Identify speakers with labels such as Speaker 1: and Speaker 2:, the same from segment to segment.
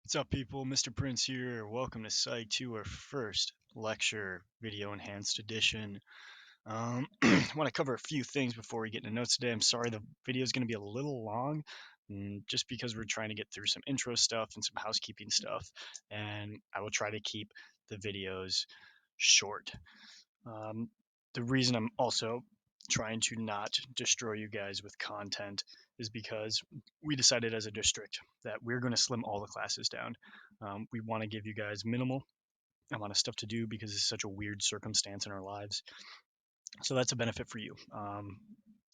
Speaker 1: What's up, people? Mr. Prince here. Welcome to Psych to our first lecture video enhanced edition. I want to cover a few things before we get into notes today. I'm sorry the video is going to be a little long, just because we're trying to get through some intro stuff and some housekeeping stuff, and I will try to keep the videos short. Um, the reason I'm also trying to not destroy you guys with content is because we decided as a district that we're going to slim all the classes down. We want to give you guys minimal amount of stuff to do because it's such a weird circumstance in our lives. So that's a benefit for you. A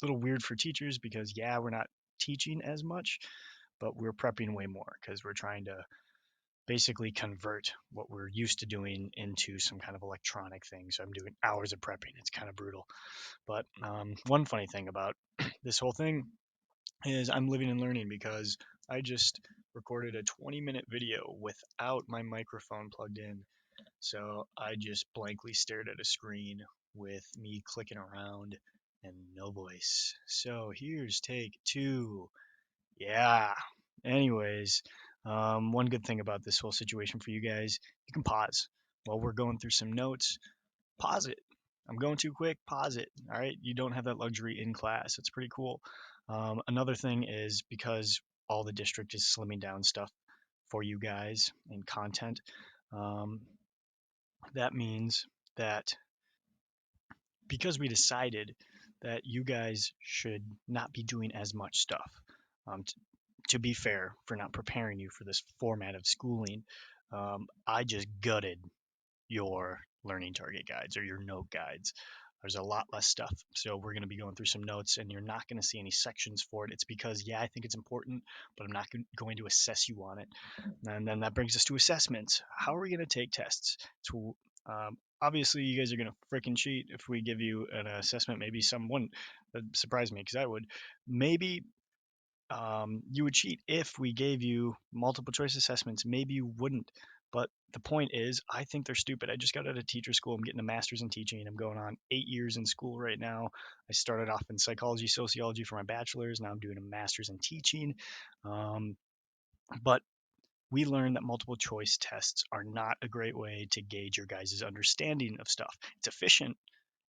Speaker 1: little weird for teachers because, yeah, we're not teaching as much, but we're prepping way more because we're trying to basically convert what we're used to doing into some kind of electronic thing. So I'm doing hours of prepping. It's kind of brutal. But one funny thing about this whole thing is I'm living and learning because I just recorded a 20-minute video without my microphone plugged in. So I just blankly stared at a screen with me clicking around and no voice. So here's take two. Yeah. Anyways, one good thing about this whole situation for you guys, you can pause while we're going through some notes. Pause it. I'm going too quick. Pause it. All right. You don't have that luxury in class. It's pretty cool. Another thing is because all the district is slimming down stuff for you guys in content. Um, that means that because we decided that you guys should not be doing as much stuff. To be fair, for not preparing you for this format of schooling, I just gutted your learning target guides or your note guides. There's a lot less stuff. So we're going to be going through some notes and you're not going to see any sections for it. It's because, yeah, I think it's important, but I'm not going to assess you on it. And then that brings us to assessments. How are we going to take tests? To Obviously, you guys are going to freaking cheat if we give you an assessment. Maybe some wouldn't. That surprised me because I would. Maybe you would cheat if we gave you multiple choice assessments. Maybe you wouldn't. But the point is, I think they're stupid. I just got out of teacher school. I'm getting a master's in teaching. I'm going on 8 years in school right now. I started off in psychology, sociology for my bachelor's. Now I'm doing a master's in teaching. Um, but we learned that multiple choice tests are not a great way to gauge your guys' understanding of stuff. It's efficient,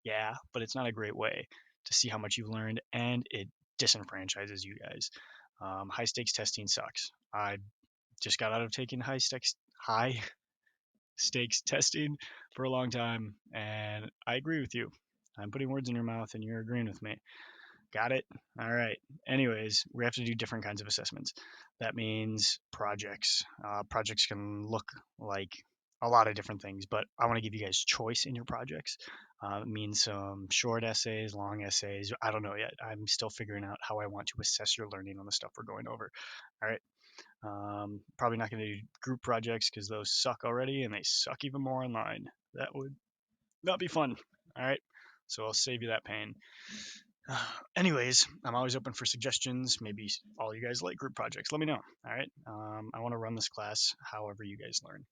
Speaker 1: yeah, but it's not a great way to see how much you've learned, and it disenfranchises you guys. High stakes testing sucks. I just got out of taking high stakes testing for a long time, and I agree with you. I'm putting words in your mouth, and you're agreeing with me. Got it? All right. Anyways, we have to do different kinds of assessments. That means projects. Projects can look like a lot of different things, but I want to give you guys choice in your projects. It means some short essays, long essays. I don't know yet. I'm still figuring out how I want to assess your learning on the stuff we're going over. All right. Probably not going to do group projects because those suck already and they suck even more online. That would not be fun. All right. So I'll save you that pain. Anyways, I'm always open for suggestions. Maybe all you guys like group projects. Let me know. All right. I want to run this class however you guys learn.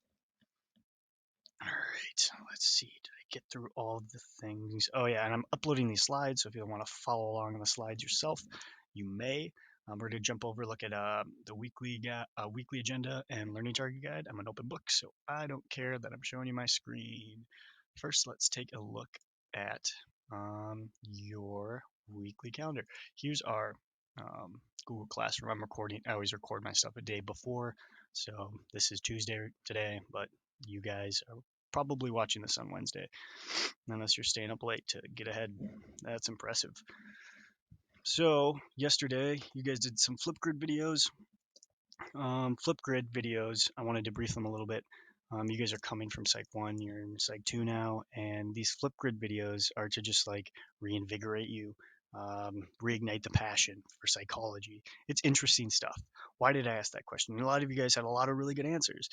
Speaker 1: All right. Let's see. Did I get through all of the things? Oh, yeah. And I'm uploading these slides. So if you want to follow along on the slides yourself, you may. We're going to jump over, look at the weekly agenda and learning target guide. I'm an open book, so I don't care that I'm showing you my screen. First, let's take a look at your weekly calendar. Here's our Google Classroom. I'm recording. I always record my stuff a day before, so this is Tuesday today, but you guys are probably watching this on Wednesday, unless you're staying up late to get ahead. That's impressive. So yesterday, you guys did some Flipgrid videos. Flipgrid videos, I want to debrief them a little bit. You guys are coming from Psych 1, you're in Psych 2 now, and these Flipgrid videos are to just like reinvigorate you, reignite the passion for psychology. It's interesting stuff. Why did I ask that question? And a lot of you guys had a lot of really good answers.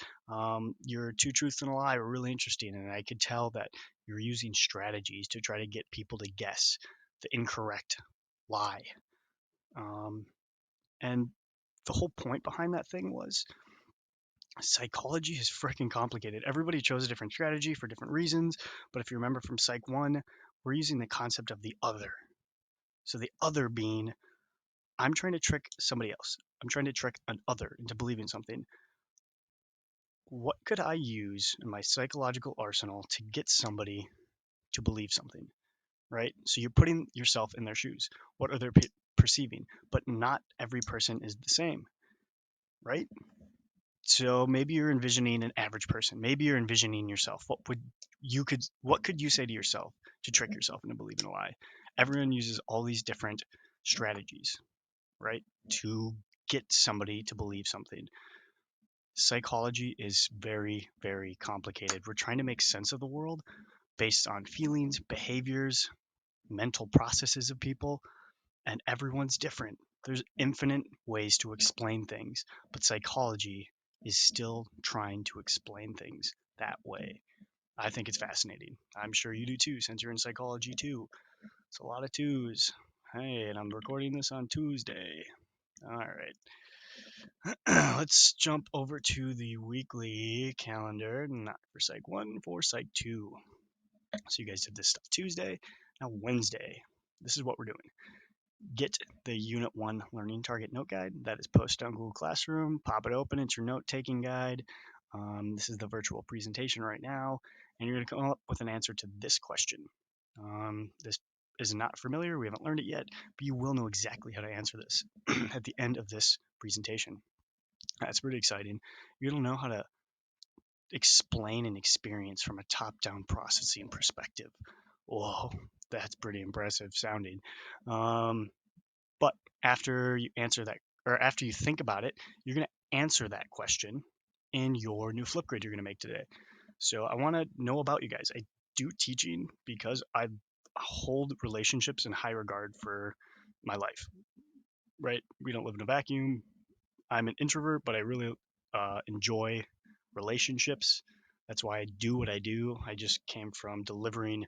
Speaker 1: Your two truths and a lie were really interesting, and I could tell that you're using strategies to try to get people to guess the incorrect lie. Um, and the whole point behind that thing was psychology is freaking complicated. Everybody chose a different strategy for different reasons, but if you remember from Psych 1, we're using the concept of the other. So the other being, I'm trying to trick somebody else. I'm trying to trick an other into believing something. what could I use in my psychological arsenal to get somebody to believe something, right? So you're putting yourself in their shoes. What are they perceiving? But not every person is the same, right? So maybe you're envisioning an average person. Maybe you're envisioning yourself. What could you say to yourself to trick yourself into believing a lie? Everyone uses all these different strategies, right? To get somebody to believe something. Psychology is very, very complicated. We're trying to make sense of the world based on feelings, behaviors, mental processes of people, and everyone's different. There's infinite ways to explain things, but psychology is still trying to explain things that way. I think it's fascinating. I'm sure you do too, since you're in psychology too. It's a lot of twos. Hey, and I'm recording this on Tuesday. All right. Let's jump over to the weekly calendar, not for Psych 1, for Psych 2. So you guys did this stuff Tuesday. Now, Wednesday, this is what we're doing. Get the Unit 1 Learning Target Note Guide. That is posted on Google Classroom. Pop it open. It's your note-taking guide. This is the virtual presentation right now, and you're going to come up with an answer to this question. This is not familiar. We haven't learned it yet, but you will know exactly how to answer this at the end of this presentation. That's pretty exciting. You'll know how to explain an experience from a top-down processing perspective. Whoa, that's pretty impressive sounding. But after you answer that, or after you think about it, you're going to answer that question in your new Flipgrid you're going to make today. So I want to know about you guys. I do teaching because I hold relationships in high regard for my life, right? We don't live in a vacuum. I'm an introvert, but I really enjoy relationships. That's why I do what I do. I just came from delivering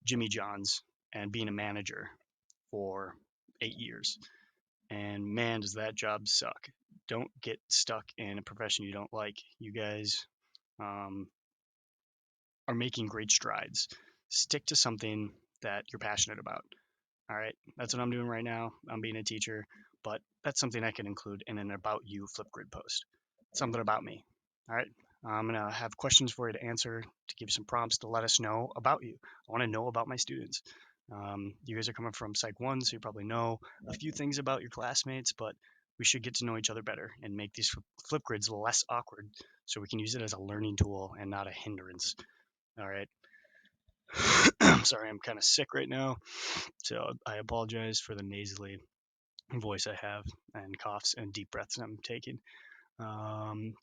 Speaker 1: Jimmy John's and being a manager for 8 years. And man, does that job suck. Don't get stuck in a profession you don't like. You guys um, are making great strides. Stick to something that you're passionate about. All right, that's what I'm doing right now. I'm being a teacher, but that's something I can include in an About You Flipgrid post. Something about me. All right, I'm going to have questions for you to answer, to give you some prompts to let us know about you. I want to know about my students. You guys are coming from Psych 1, so you probably know a few things about your classmates, but we should get to know each other better and make these Flipgrids less awkward so we can use it as a learning tool and not a hindrance. All right. I'm sorry, I'm kind of sick right now, so I apologize for the nasally voice I have and coughs and deep breaths I'm taking.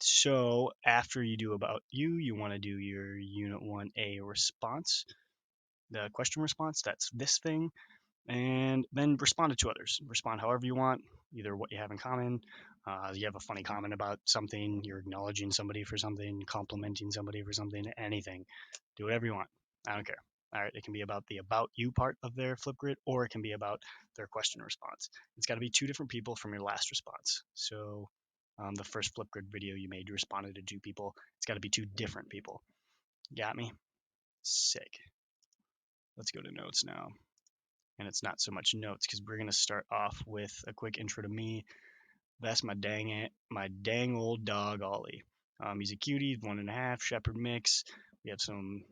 Speaker 1: So after you do About You, you want to do your Unit 1A response, the question response. That's this thing. And then respond it to others. Respond however you want, either what you have in common. You have a funny comment about something, you're acknowledging somebody for something, complimenting somebody for something, anything. Do whatever you want. I don't care. All right, it can be about the About You part of their Flipgrid, or it can be about their question response. It's got to be two different people from your last response. So the first Flipgrid video you made, you responded to two people. It's got to be two different people. Got me? Sick. Let's go to notes now. And it's not so much notes because we're going to start off with a quick intro to me. That's my dang old dog, Ollie. He's a cutie, 1.5, shepherd mix. We have some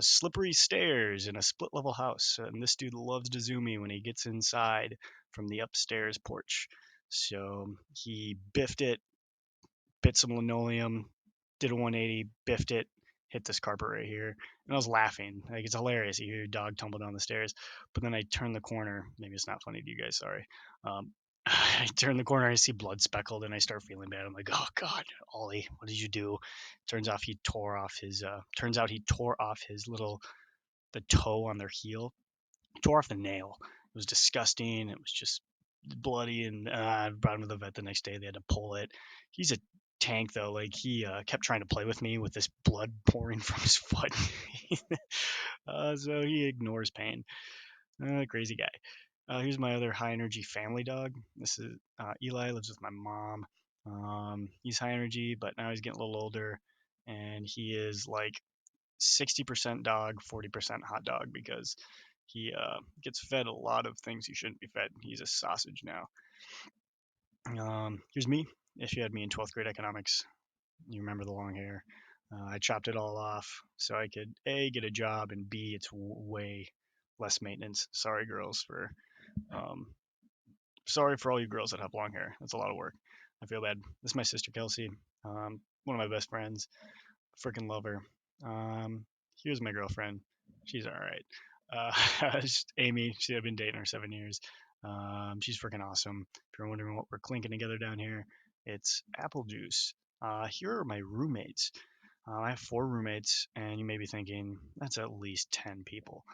Speaker 1: slippery stairs in a split level house. And this dude loves to zoom me when he gets inside from the upstairs porch. So he biffed it, bit some linoleum, did a 180, biffed it, hit this carpet right here. And I was laughing. Like, it's hilarious. You hear your dog tumble down the stairs. But then I turn the corner. Maybe it's not funny to you guys, sorry. I turn the corner, I see blood speckled, and I start feeling bad. I'm like, oh God, Ollie, what did you do? Turns out he tore off his little, the toe on their heel, tore off the nail. It was disgusting. It was just bloody, and I brought him to the vet the next day. They had to pull it. He's a tank though. Like, he kept trying to play with me with this blood pouring from his foot. So he ignores pain. Crazy guy. Here's my other high energy family dog. This is Eli, lives with my mom. He's high energy, but now he's getting a little older, and he is like 60% dog, 40% hot dog because he gets fed a lot of things he shouldn't be fed. He's a sausage now. Here's me. If you had me in 12th grade economics, You remember the long hair. I chopped it all off so I could A, get a job, and B, it's way less maintenance. Sorry, girls, um, sorry for all you girls that have long hair. That's a lot of work. I feel bad. This is my sister Kelsey, one of my best friends. Freaking love her. Here's my girlfriend. She's all right. Amy. I've been dating her 7 years. She's freaking awesome. If you're wondering what we're clinking together down here, it's apple juice. Here are my roommates. I have 4 roommates, and you may be thinking that's at least 10 people.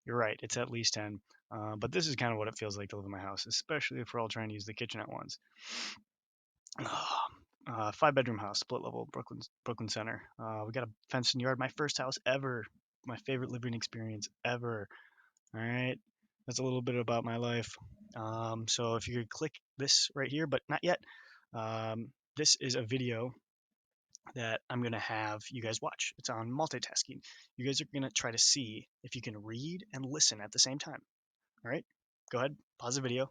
Speaker 1: You're right, it's at least 10. But this is kind of what it feels like to live in my house, especially if we're all trying to use the kitchen at once. 5-bedroom house, split level, Brooklyn Center. We got a fenced-in yard. My first house ever. My favorite living experience ever. All right, that's a little bit about my life. So if you could click this right here, but not yet. This is a video that I'm gonna have you guys watch. It's on multitasking. You guys are gonna try to see if you can read and listen at the same time. All right, go ahead, pause the video,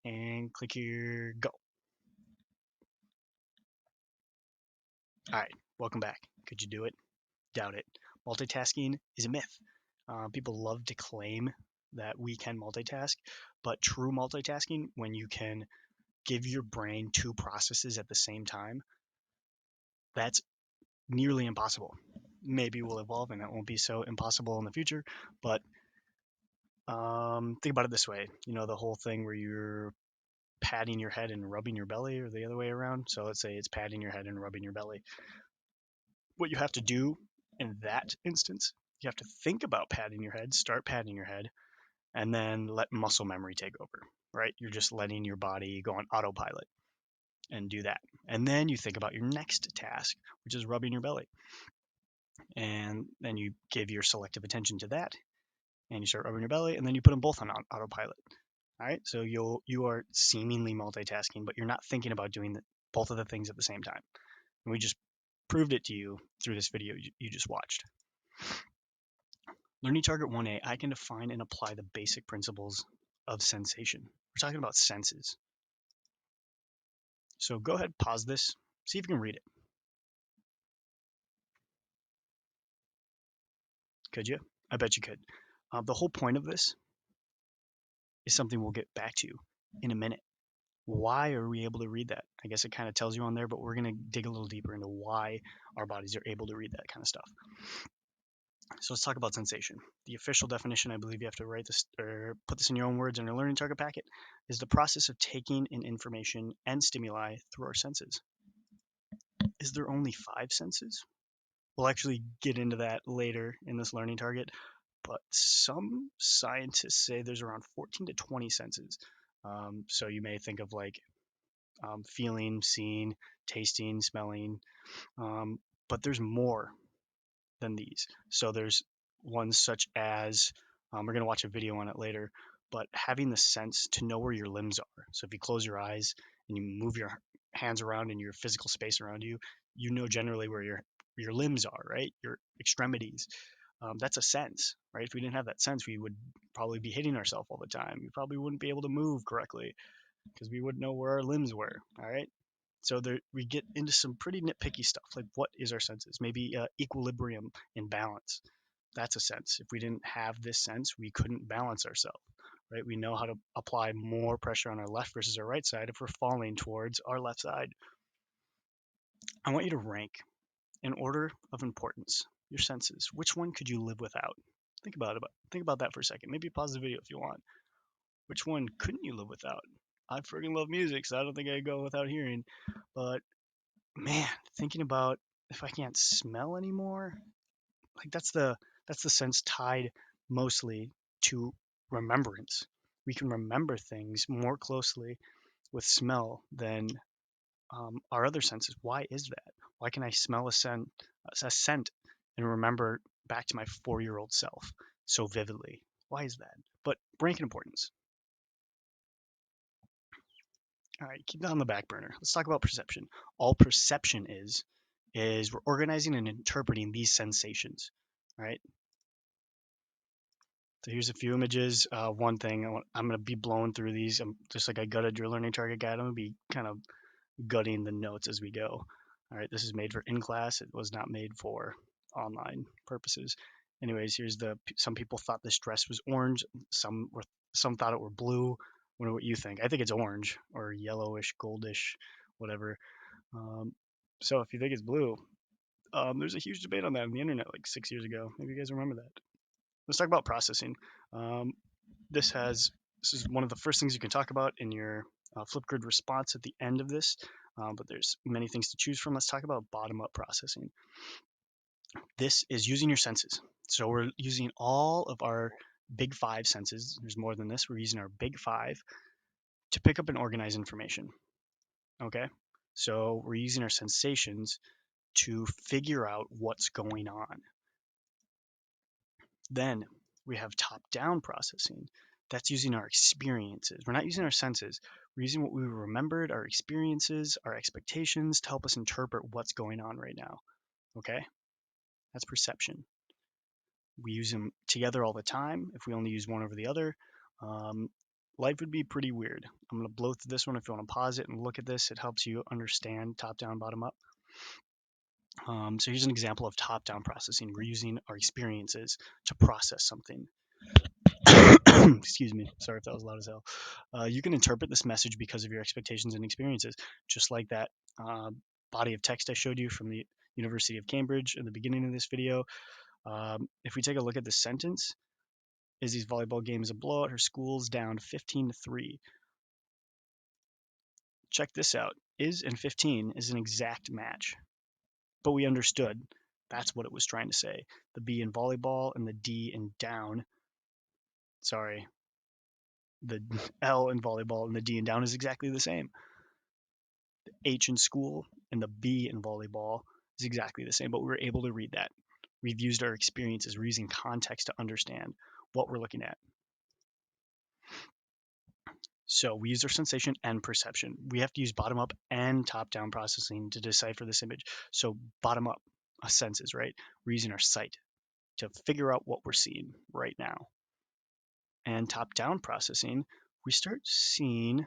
Speaker 1: and click here. Go. All right, welcome back. Could you do it? Doubt it. Multitasking is a myth. People love to claim that we can multitask, but true multitasking, when you can give your brain 2 processes at the same time, that's nearly impossible. Maybe we'll evolve and that won't be so impossible in the future, but think about it this way. You know, the whole thing where you're patting your head and rubbing your belly, or the other way around. So let's say it's patting your head and rubbing your belly. What you have to do in that instance, you have to think about patting your head, start patting your head, and then let muscle memory take over, right? You're just letting your body go on autopilot and do that. And then you think about your next task, which is rubbing your belly. And then you give your selective attention to that, and you start rubbing your belly, and then you put them both on autopilot. All right, so you are seemingly multitasking, but you're not thinking about doing both of the things at the same time. And we just proved it to you through this video you just watched. Learning target 1A, I can define and apply the basic principles of sensation. We're talking about senses. So go ahead, pause this, see if you can read it. Could you? I bet you could. The whole point of this is something we'll get back to in a minute. Why are we able to read that? I guess it kind of tells you on there, but we're going to dig a little deeper into why our bodies are able to read that kind of stuff. So let's talk about sensation. The official definition, I believe you have to write this or put this in your own words in your learning target packet, is the process of taking in information and stimuli through our senses. Is there only 5 senses? We'll actually get into that later in this learning target, but some scientists say there's around 14 to 20 senses. So you may think of like feeling, seeing, tasting, smelling, but there's more than these. So there's ones such as, we're going to watch a video on it later, but having the sense to know where your limbs are. So if you close your eyes and you move your hands around in your physical space around you, you know generally where your limbs are, right? Your extremities. That's a sense, right? If we didn't have that sense, we would probably be hitting ourselves all the time. We probably wouldn't be able to move correctly because we wouldn't know where our limbs were, all right? So there, we get into some pretty nitpicky stuff, like what is our senses? Maybe equilibrium and balance. That's a sense. If we didn't have this sense, we couldn't balance ourselves, right? We know how to apply more pressure on our left versus our right side if we're falling towards our left side. I want you to rank in order of importance your senses. Which one could you live without? Think about that for a second. Maybe pause the video if you want. Which one couldn't you live without? I freaking love music, so I don't think I'd go without hearing. But man, thinking about if I can't smell anymore, like that's the sense tied mostly to remembrance. We can remember things more closely with smell than our other senses. Why is that? Why can I smell a scent and remember back to my 4-year-old self so vividly? Why is that? But rank in importance. All right, keep that on the back burner. Let's talk about perception. All perception is we're organizing and interpreting these sensations, right? So here's a few images. One thing, I'm going to be blowing through these. Just like I gutted your learning target guide, I'm going to be kind of gutting the notes as we go. All right, this is made for in class. It was not made for online purposes. Anyways, here's some people thought this dress was orange. Some thought it were blue. Wonder what you think. I think it's orange or yellowish, goldish, whatever. So if you think it's blue, there's a huge debate on that on the internet like 6 years ago. Maybe you guys remember that. Let's talk about processing. Um, this is one of the first things you can talk about in your Flipgrid response at the end of this, but there's many things to choose from. Let's talk about bottom-up processing. This is using your senses. So we're using all of our big five senses. There's more than this. We're using our big five to pick up and organize information. Okay? So we're using our sensations to figure out what's going on. Then we have top-down processing. That's using our experiences. We're not using our senses. We're using what we remembered, our experiences, our expectations to help us interpret what's going on right now. Okay? That's perception. We use them together all the time. If we only use one over the other, life would be pretty weird. I'm going to blow through this one. If you want to pause it and look at this, it helps you understand top down, bottom up. So here's an example of top down processing. We're using our experiences to process something. Excuse me. Sorry if that was loud as hell. You can interpret this message because of your expectations and experiences, just like that body of text I showed you from the University of Cambridge in the beginning of this video. If we take a look at this sentence, Izzy's volleyball game is a blowout. Her school's down 15-3. Check this out. Is and 15 is an exact match. But we understood that's what it was trying to say. The B in volleyball and the D in down. Sorry. The L in volleyball and the D in down is exactly the same. The H in school and the B in volleyball is exactly the same, but we were able to read that. We've used our experiences. We're using context to understand what we're looking at. So we use our sensation and perception. We have to use bottom up and top down processing to decipher this image. So bottom up, our senses, right? We're using our sight to figure out what we're seeing right now. And top down processing, we start seeing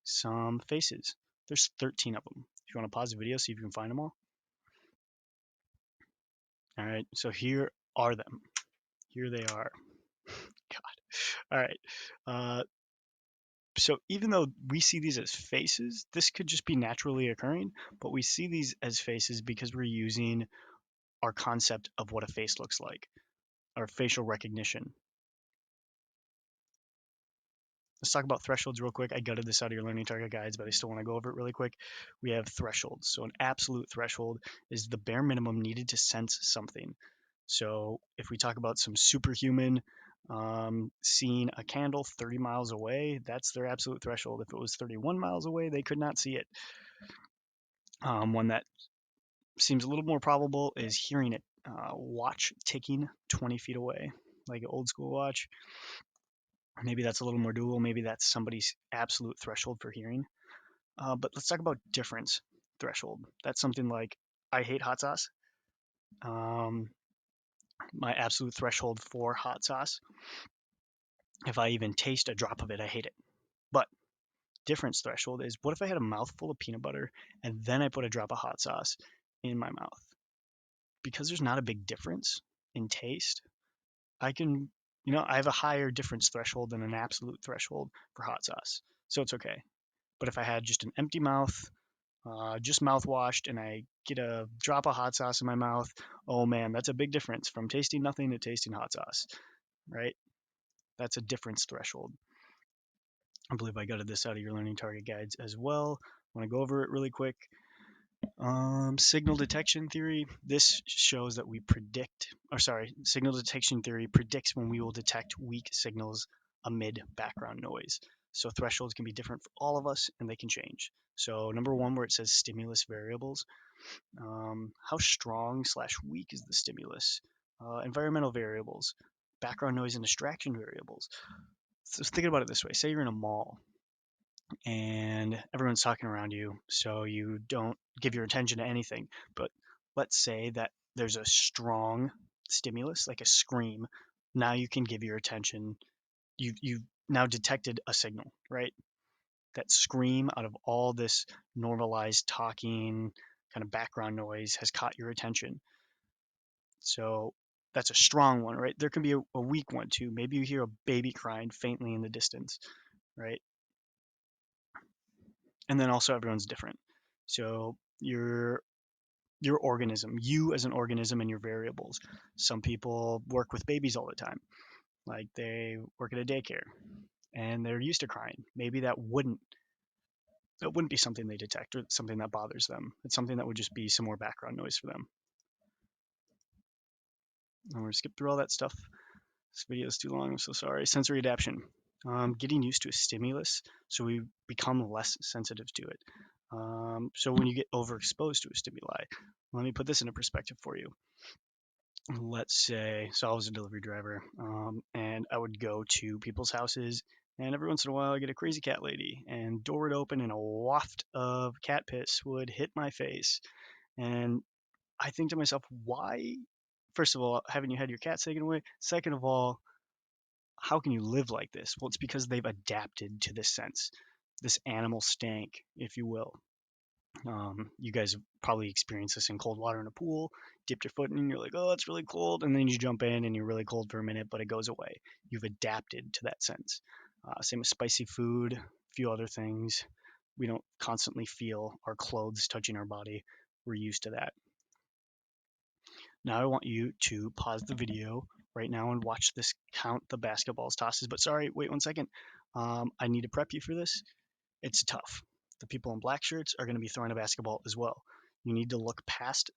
Speaker 1: some faces. There's 13 of them. If you want to pause the video, see if you can find them all. All right, so here are them. Here they are. God. All right. So even though we see these as faces, this could just be naturally occurring, but we see these as faces because we're using our concept of what a face looks like, our facial recognition. Let's talk about thresholds real quick. I gutted this out of your learning target guides, but I still want to go over it really quick. We have thresholds. So an absolute threshold is the bare minimum needed to sense something. So if we talk about some superhuman seeing a candle 30 miles away, that's their absolute threshold. If it was 31 miles away, they could not see it. One that seems a little more probable is hearing it watch ticking 20 feet away, like an old school watch. Maybe that's a little more doable. Maybe that's somebody's absolute threshold for hearing. But let's talk about difference threshold. That's something like I hate hot sauce. My absolute threshold for hot sauce. If I even taste a drop of it, I hate it. But difference threshold is what if I had a mouthful of peanut butter and then I put a drop of hot sauce in my mouth? Because there's not a big difference in taste, I can, I have a higher difference threshold than an absolute threshold for hot sauce. So it's okay. But if I had just an empty mouth, just mouthwashed, and I get a drop of hot sauce in my mouth, oh man, that's a big difference from tasting nothing to tasting hot sauce, right? That's a difference threshold. I believe I gutted this out of your learning target guides as well. I want to go over it really quick. Signal detection theory. This shows that signal detection theory predicts when we will detect weak signals amid background noise. So thresholds can be different for all of us and they can change. So number one, where it says stimulus variables, how strong / weak is the stimulus? Environmental variables, background noise and distraction variables. So thinking about it this way, say you're in a mall and everyone's talking around you, so you don't give your attention to anything. But let's say that there's a strong stimulus, like a scream. Now you can give your attention. You've now detected a signal, right? That scream out of all this normalized talking, kind of background noise has caught your attention. So that's a strong one, right? There can be a weak one too. Maybe you hear a baby crying faintly in the distance, right? And then also everyone's different. So your organism, you as an organism and your variables. Some people work with babies all the time, like they work at a daycare and they're used to crying. Maybe that wouldn't be something they detect or something that bothers them. It's something that would just be some more background noise for them. I'm gonna skip through all that stuff. This video is too long, I'm so sorry. Sensory adaptation. Getting used to a stimulus, so we become less sensitive to it. So when you get overexposed to a stimuli, let me put this into perspective for you. Let's say, so I was a delivery driver, and I would go to people's houses, and every once in a while I get a crazy cat lady, and door would open and a waft of cat piss would hit my face. And I think to myself, why? First of all, haven't you had your cats taken away? Second of all, how can you live like this? Well, it's because they've adapted to this sense, this animal stank, if you will. You guys have probably experienced this in cold water in a pool, dipped your foot in and you're like, oh, it's really cold. And then you jump in and you're really cold for a minute, but it goes away. You've adapted to that sense. Same with spicy food, a few other things. We don't constantly feel our clothes touching our body. We're used to that. Now I want you to pause the video right now and watch this count the basketballs tosses. But sorry, wait 1 second. I need to prep you for this. It's tough. The people in black shirts are going to be throwing a basketball as well. You need to look past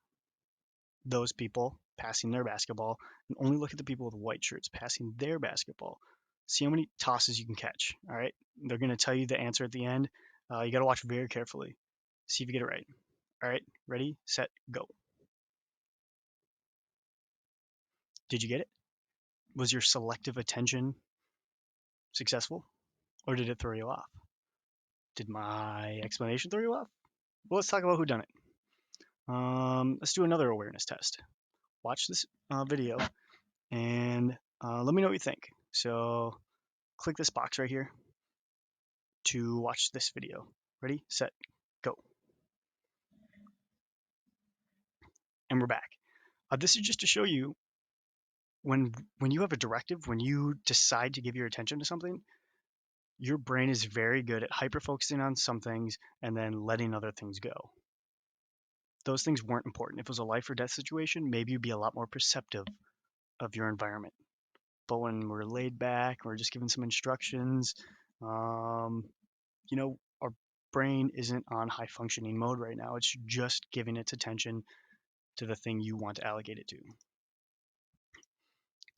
Speaker 1: those people passing their basketball and only look at the people with white shirts passing their basketball. See how many tosses you can catch. All right. They're going to tell you the answer at the end. You got to watch very carefully. See if you get it right. All right. Ready, set, go. Did you get it? Was your selective attention successful or did it throw you off? Did my explanation throw you off? Well, let's talk about who done it. Let's do another awareness test. Watch this video and let me know what you think. So click this box right here to watch this video. Ready, set, go. And we're back. This is just to show you when you have a directive, when you decide to give your attention to something, your brain is very good at hyper focusing on some things and then letting other things go. Those things weren't important. If it was a life or death situation, maybe you'd be a lot more perceptive of your environment. But when we're laid back, we're just given some instructions, our brain isn't on high functioning mode right now. It's just giving its attention to the thing you want to allocate it to.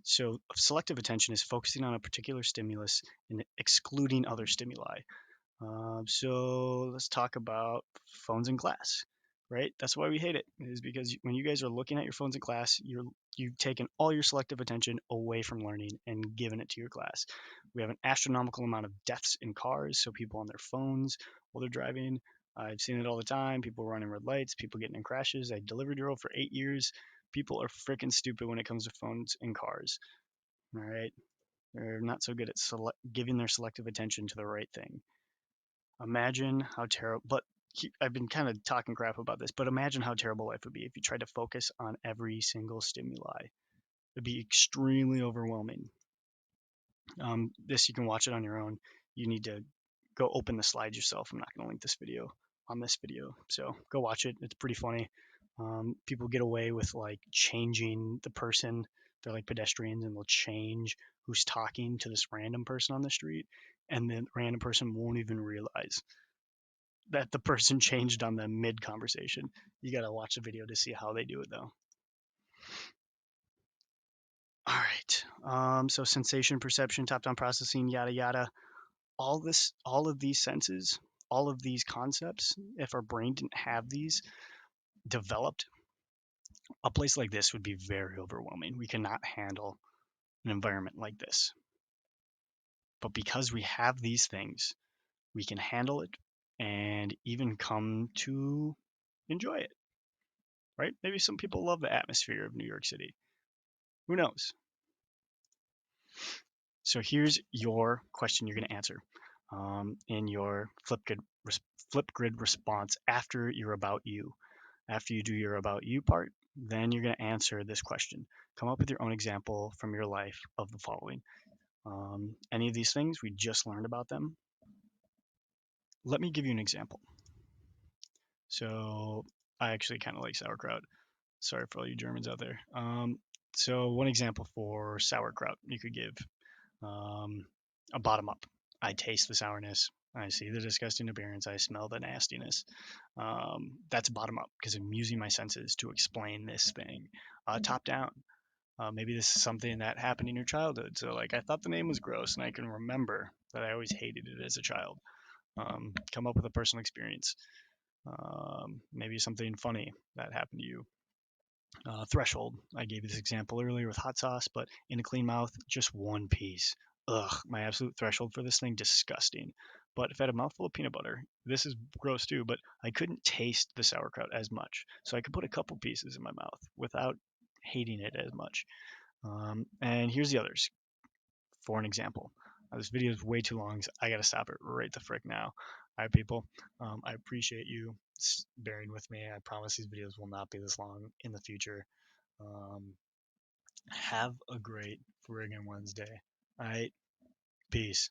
Speaker 1: So selective attention is focusing on a particular stimulus and excluding other stimuli. So let's talk about phones in class, right? That's why we hate it, is because when you guys are looking at your phones in class, you've taken all your selective attention away from learning and given it to your class. We have an astronomical amount of deaths in cars, so people on their phones while they're driving. I've seen it all the time. People running red lights, people getting in crashes. I delivered girl for 8 years. People are freaking stupid when it comes to phones in cars. All right, they're not so good at giving their selective attention to the right thing. Imagine how terrible, but I've been kind of talking crap about this, but imagine how terrible life would be if you tried to focus on every single stimuli. It'd be extremely overwhelming. This, you can watch it on your own. You need to go open the slides yourself. I'm not going to link this video on this video, so go watch it. It's pretty funny. People get away with like changing the person. They're like pedestrians and they'll change who's talking to this random person on the street, and then the random person won't even realize that the person changed on them mid conversation. You got to watch the video to see how they do it though. All right. So sensation, perception, top-down processing, yada yada. All of these senses, all of these concepts, if our brain didn't have these developed, a place like this would be very overwhelming. We cannot handle an environment like this. But because we have these things, we can handle it and even come to enjoy it. Right? Maybe some people love the atmosphere of New York City. Who knows? So here's your question you're going to answer in your flip grid response after your about you. After you do your about you part, then you're going to answer this question. Come up with your own example from your life of the following. Any of these things, we just learned about them. Let me give you an example. So I actually kind of like sauerkraut. Sorry for all you Germans out there. So one example for sauerkraut you could give, a bottom up. I taste the sourness. I see the disgusting appearance. I smell the nastiness. That's bottom up because I'm using my senses to explain this thing. Top down. Maybe this is something that happened in your childhood. So, like, I thought the name was gross, and I can remember that I always hated it as a child. Come up with a personal experience. Maybe something funny that happened to you. Threshold. I gave you this example earlier with hot sauce, but in a clean mouth, just one piece. Ugh, my absolute threshold for this thing, disgusting. But if I had a mouthful of peanut butter, this is gross too, but I couldn't taste the sauerkraut as much. So I could put a couple pieces in my mouth without hating it as much. And here's the others for an example. This video is way too long, so I gotta stop it right the frick now. All right, people. I appreciate you bearing with me. I promise these videos will not be this long in the future. Um, have a great friggin' Wednesday. All right, peace.